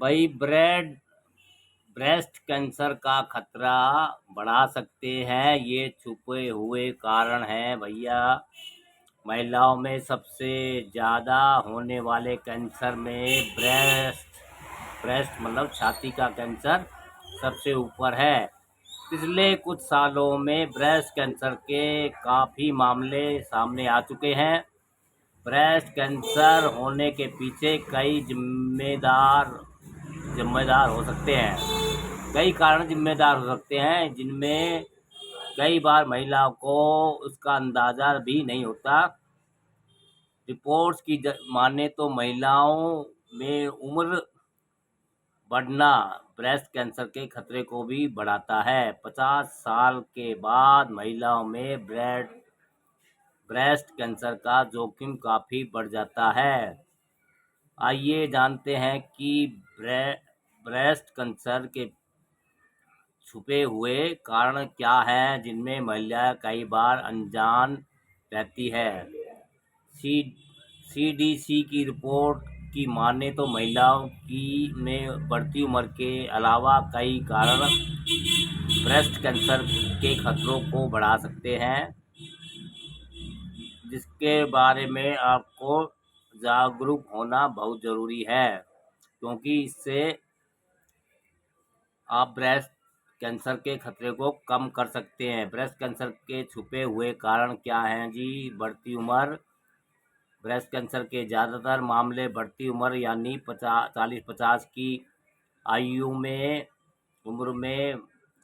भाई breast cancer का खतरा बढ़ा सकते हैं। ये छुपे हुए कारण हैं भैया। महिलाओं में सबसे ज़्यादा होने वाले कैंसर में ब्रेस्ट मतलब छाती का कैंसर सबसे ऊपर है। पिछले कुछ सालों में ब्रेस्ट कैंसर के काफ़ी मामले सामने आ चुके हैं। ब्रेस्ट कैंसर होने के पीछे कई जिम्मेदार हो सकते हैं। कई कारण जिम्मेदार हो सकते हैं, जिनमें कई बार महिलाओं को उसका अंदाज़ा भी नहीं होता। रिपोर्ट्स की माने तो महिलाओं में उम्र बढ़ना ब्रेस्ट कैंसर के खतरे को भी बढ़ाता है। 50 साल के बाद महिलाओं में ब्रेस्ट कैंसर का जोखिम काफ़ी बढ़ जाता है। आइए जानते हैं कि ब्रेस्ट कैंसर के छुपे हुए कारण क्या हैं, जिनमें महिलाएं कई बार अनजान रहती है। सीडीसी की रिपोर्ट की माने तो महिलाओं की में बढ़ती उम्र के अलावा कई कारण ब्रेस्ट कैंसर के खतरों को बढ़ा सकते हैं, जिसके बारे में आपको जागरूक होना बहुत ज़रूरी है, क्योंकि इससे आप ब्रेस्ट कैंसर के खतरे को कम कर सकते हैं। ब्रेस्ट कैंसर के छुपे हुए कारण क्या हैं जी? बढ़ती उम्र। ब्रेस्ट कैंसर के ज़्यादातर मामले बढ़ती उम्र यानी 40-50 की आयु में उम्र में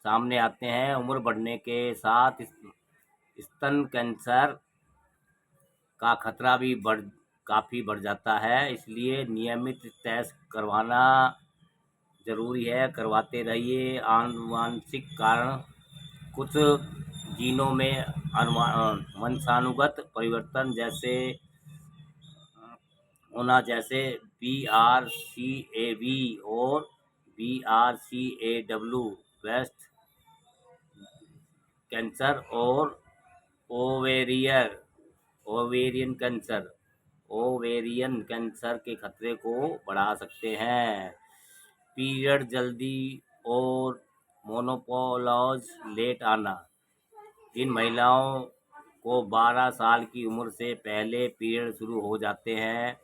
सामने आते हैं। उम्र बढ़ने के साथ स्तन कैंसर का खतरा भी काफ़ी बढ़ जाता है। इसलिए नियमित टेस्ट करवाना ज़रूरी है। करवाते रहिए। आनुवांशिक कारण कुछ जीनों में वंशानुगत परिवर्तन जैसे होना, जैसे BRCA और BRCAW ब्रेस्ट कैंसर और ओवेरियन कैंसर के खतरे को बढ़ा सकते हैं। पीरियड जल्दी और मोनोपॉज लेट आना। जिन महिलाओं को 12 साल की उम्र से पहले पीरियड शुरू हो जाते हैं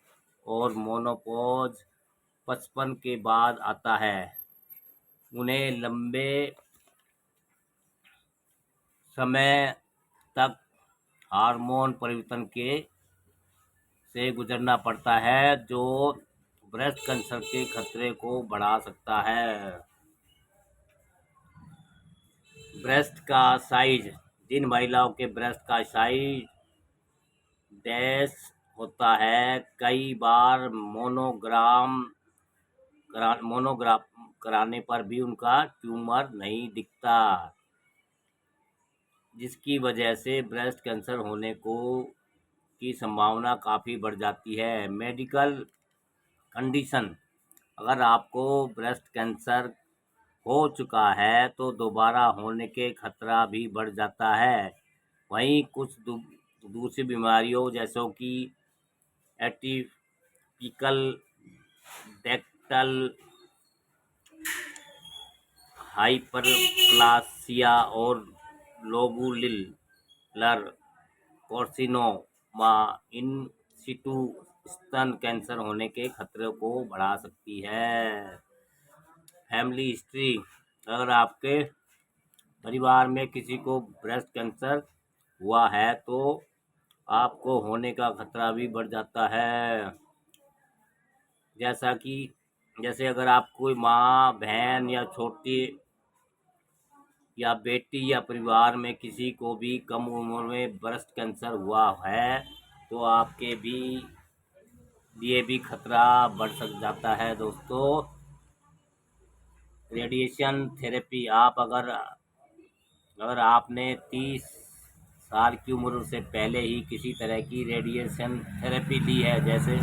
और मोनोपॉज 55 के बाद आता है, उन्हें लंबे समय तक हार्मोन परिवर्तन से गुजरना पड़ता है, जो ब्रेस्ट कैंसर के खतरे को बढ़ा सकता है। ब्रेस्ट का साइज। जिन महिलाओं के ब्रेस्ट का साइज डैश होता है, कई बार मोनोग्राफ कराने पर भी उनका ट्यूमर नहीं दिखता, जिसकी वजह से ब्रेस्ट कैंसर होने की संभावना काफ़ी बढ़ जाती है। Medical condition. अगर आपको ब्रेस्ट कैंसर हो चुका है तो दोबारा होने के खतरा भी बढ़ जाता है। वहीं कुछ दूसरी बीमारियों जैसों कि एटिपिकल डेक्टल हाइपरप्लासिया और लोबुलर कार्सिनोमा इन सिटू स्तन कैंसर होने के खतरे को बढ़ा सकती है। Family history. अगर आपके परिवार में किसी को ब्रेस्ट कैंसर हुआ है तो आपको होने का खतरा भी बढ़ जाता है। जैसे अगर आप कोई माँ, बहन या छोटी या बेटी या परिवार में किसी को भी कम उम्र में ब्रेस्ट कैंसर हुआ है तो आपके लिए भी खतरा बढ़ जाता है दोस्तों। Radiation therapy. अगर आपने 30 साल की उम्र से पहले ही किसी तरह की रेडिएशन थेरेपी ली है जैसे,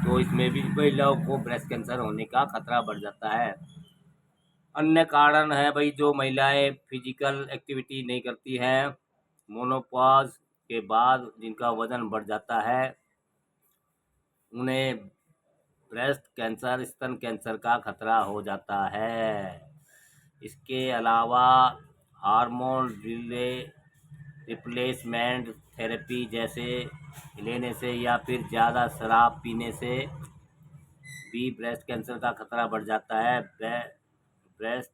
तो इसमें भी महिलाओं को ब्रेस्ट कैंसर होने का खतरा बढ़ जाता है। अन्य कारण है भाई, जो महिलाएं फिजिकल एक्टिविटी नहीं करती हैं, मोनोपॉज के बाद जिनका वजन बढ़ जाता है, उन्हें ब्रेस्ट कैंसर, स्तन कैंसर का खतरा हो जाता है। इसके अलावा हार्मोन रिप्लेसमेंट थेरेपी जैसे लेने से या फिर ज़्यादा शराब पीने से भी ब्रेस्ट कैंसर का खतरा बढ़ जाता है। ब्रेस्ट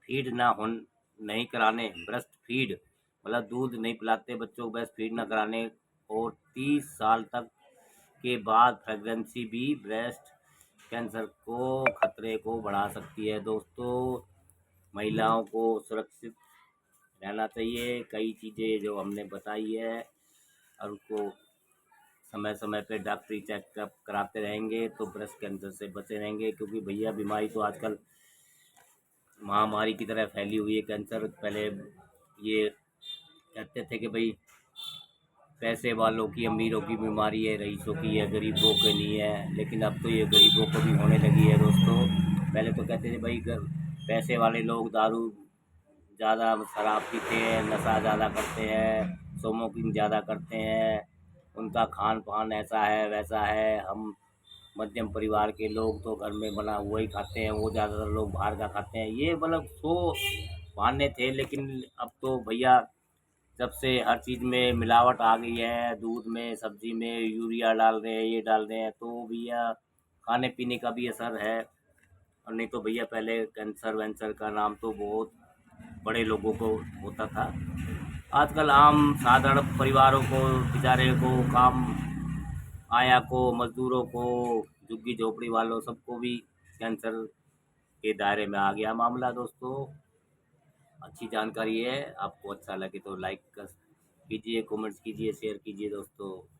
फीड ना हो नहीं कराने, ब्रेस्ट फीड मतलब दूध नहीं पिलाते बच्चों को, ब्रेस्ट फीड ना कराने और 30 साल तक के बाद प्रेगनेंसी भी ब्रेस्ट कैंसर को खतरे को बढ़ा सकती है। दोस्तों, महिलाओं को सुरक्षित रहना चाहिए। कई चीज़ें जो हमने बताई है और उनको समय समय पे डॉक्टरी चेकअप कराते रहेंगे तो ब्रेस्ट कैंसर से बचे रहेंगे, क्योंकि भैया बीमारी तो आजकल महामारी की तरह फैली हुई है। कैंसर पहले ये कहते थे कि भाई पैसे वालों की, अमीरों की बीमारी है, रईसों की है, गरीबों की नहीं है, लेकिन अब तो ये गरीबों को भी होने लगी है। दोस्तों, पहले तो कहते थे भाई पैसे वाले लोग दारू ज़्यादा, शराब पीते हैं, नशा ज़्यादा करते हैं, स्मोकिंग ज़्यादा करते हैं, उनका खान पान ऐसा है वैसा है। हम मध्यम परिवार के लोग तो घर में बना हुआ ही खाते हैं, वो ज़्यादातर लोग बाहर का खाते हैं। ये मतलब सो बहाने थे, लेकिन अब तो भैया जब से हर चीज़ में मिलावट आ गई है, दूध में, सब्जी में यूरिया डाल रहे हैं, ये डाल रहे हैं, तो भैया खाने पीने का भी असर है। और नहीं तो भैया पहले कैंसर वैंसर का नाम तो बहुत बड़े लोगों को होता था। आजकल आम साधारण परिवारों को, बेचारे को, काम आया को, मजदूरों को, झुग्गी झोपड़ी वालों सबको भी कैंसर के दायरे में आ गया मामला। दोस्तों, अच्छी जानकारी है। आपको अच्छा लगे तो लाइक कीजिए, कमेंट्स कीजिए, शेयर कीजिए दोस्तों।